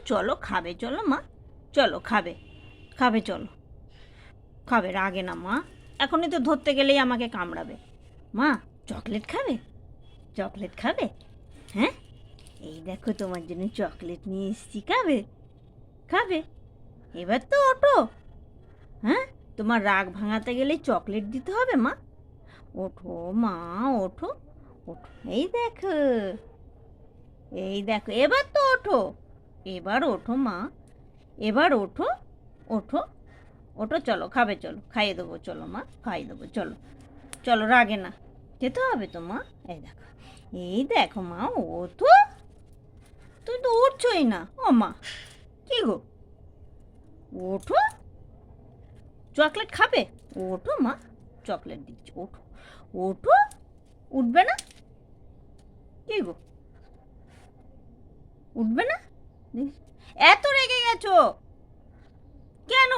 চলো খাবে, চলো মা, চলো খাবে, খাবে, চলো খাবে, রাগে না মা, এখনই তো ধরতে গেলেই আমাকে কামড়াবে। মা চকলেট খাবে, চকলেট খাবে? হ্যাঁ, এই দেখো তোমার জন্য চকলেট নিয়ে এসছি, খাবে, খাবে? এবার তো ওঠো। হ্যাঁ, তোমার রাগ ভাঙাতে গেলেই চকলেট দিতে হবে মা। ওঠো মা, ওঠো, ওঠো, এই দেখো, এই দেখো, এবার তো ওঠো, এবার ওঠো মা, এবার ওঠো, ওঠো, ওঠো, চলো খাবে, চলো খাইয়ে দেবো, চলো মা খাইয়ে দেবো, চলো, চলো রাগে না, যেতে হবে তো মা। এই দেখো, এই দেখো মা, ওঠো, তুই তো উঠছই না। ও মা, কি গো, ওঠো, চকলেট খাবে? ওঠো মা, চকলেট দিচ্ছি, ওঠো, ওঠো, উঠবে না? কি গো, উঠবে না? এত রেগে গেছো কেন?